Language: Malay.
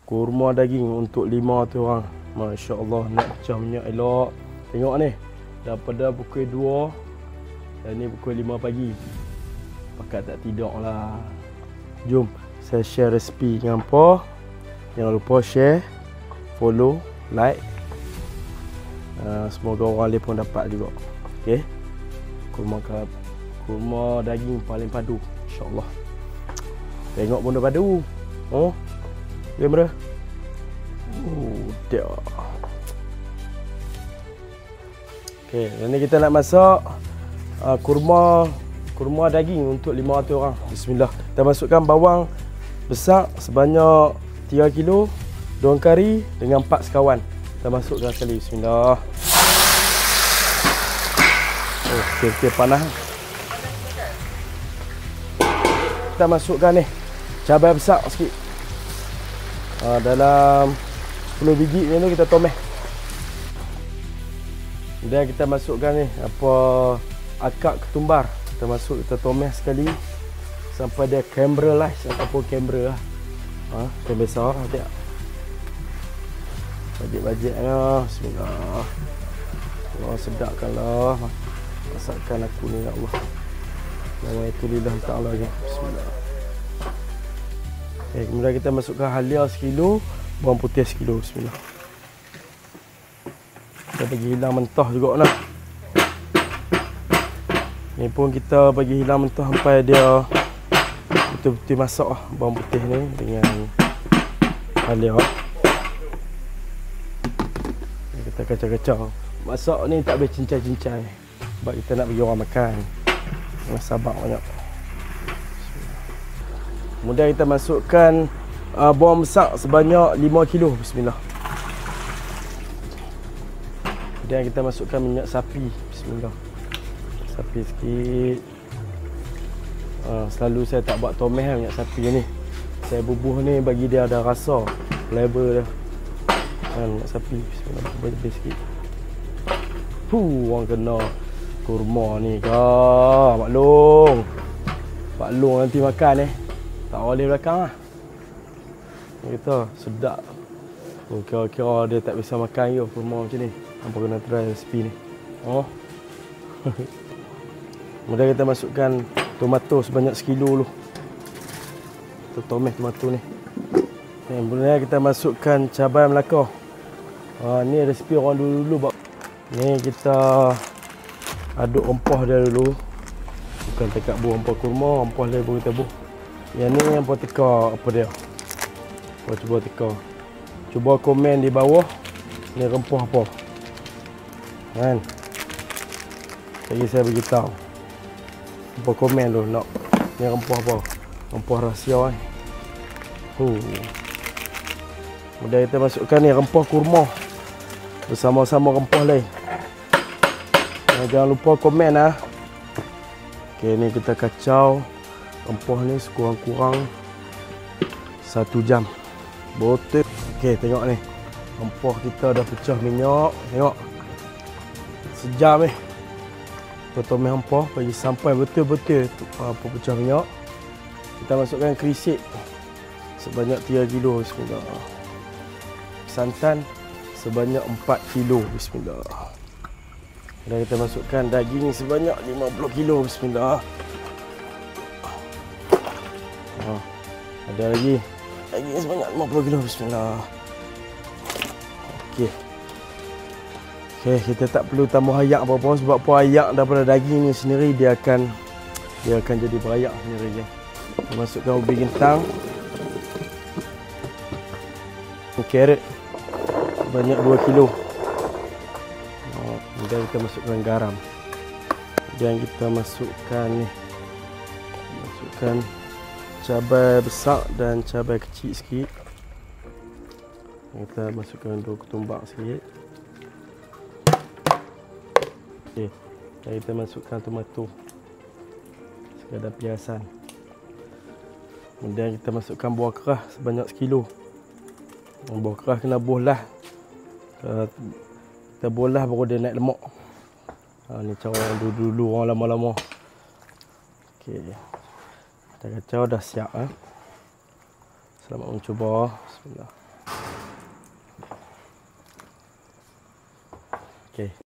Kurma daging untuk 5 tu orang. Masya Allah, nak pecah minyak elok. Tengok ni, daripada pukul 2 dan ni pukul 5 pagi. Pakat tak tidur lah. Jom saya share resipi dengan hampa. Jangan lupa share, follow, like. Semoga orang lain pun dapat juga. Okey. Kurma daging paling padu, insya-Allah. Tengok benda padu. Oh. Kamera. Dia. Okey, ini kita nak masak kurma daging untuk 500 orang. Bismillah. Kita masukkan bawang besar sebanyak 3 kilo, daun kari dengan 4 sekawan. Kita masukkan sekali. Bismillah. Okey, panas. Kita masukkan ni cabai besar sikit. Dalam 10 biji ni kita tumis. Dan kita masukkan ni akak ketumbar. Kita tumis sekali sampai dia caramelize ataupun cambera lah. Yang besar dia. Bajik-bajiknya. Bismillah. Allah sedapkanlah masakan aku ni, ya Allah. Nama itu lillahi ta'ala je. Bismillah. Okay, kemudian kita masukkan halia sekilo, bawang putih sekilo. Bismillah. Kita bagi hilang mentah juga lah. Ni pun kita bagi hilang mentah sampai dia betul-betul masak lah, bawang putih ni dengan halia. Kita kacau-kacau. Masak ni tak boleh cincai-cincai sebab kita nak bagi orang makan. Kena sabar banyak. Kemudian kita masukkan bawang besar sebanyak 5 kilo. Bismillah. Kemudian kita masukkan minyak sapi. Bismillah. Sapi sikit. Selalu saya tak buat tumis minyak sapi ni. Saya bubuh ni bagi dia ada rasa, flavor dia. Minyak sapi. Bismillah. Lebih sikit. Orang kena kurma ni kah. Pak Long nanti makan tak boleh belakang lah. Kita sedap. Kira-kira dia tak bisa makan ke kurma macam ni. Hampa kena try resipi ni. Kemudian kita masukkan tomato sebanyak sekilo dulu. Kita tumis tomato ni. Kemudian kita masukkan cabai Melaka. Ni resipi orang dulu-dulu. Ni kita aduk rempah dia dulu. Bukan tekak buah rempah kurma, rempah dia baru kita buah. Yang ni yang teka apa dia. Cuba teka. Cuba komen di bawah ni rempah apa. Kan? Lagi saya beritahu. Cuba komen dulu nak ni rempah apa. Rempah rahsia Kemudian kita masukkan ni rempah kurma bersama-sama rempah lain. Jangan lupa komen lah. Okey, ni kita kacau rempah ni sekurang-kurang 1 jam. Betul. Okey, tengok ni. Rempah kita dah pecah minyak. Tengok. Sejam ni. Kita tumis rempah bagi sampai betul-betul pecah minyak. Kita masukkan kerisik sebanyak 3 kilo. Bismillah. Santan sebanyak 4 kilo. Bismillah. Dan kita masukkan daging sebanyak 50 kilo. Bismillah. Ada lagi daging sebanyak 50 kilo. Bismillah. Okey. Kita tak perlu tambah ayak apa-apa sebab apa ayak daripada daging ni sendiri dia akan jadi berayak sendiri je. Kita masukkan ubi kentang. Carrot sebanyak 2 kilo. Kemudian kita masukkan garam. Dan kita masukkan cabai besar dan cabai kecil sikit. Kita masukkan daun ketumbar sikit. Okey. Dan kita masukkan tomato. Sekadar piasan. Kemudian kita masukkan buah kerah sebanyak sekilo. Buah kerah kena bolah. Kita bolah baru dia naik lemak. Ni cara orang dulu-dulu, orang lama-lama. Okey. Kita kacau dah siap. Selamat mencuba. Bismillah. Okey.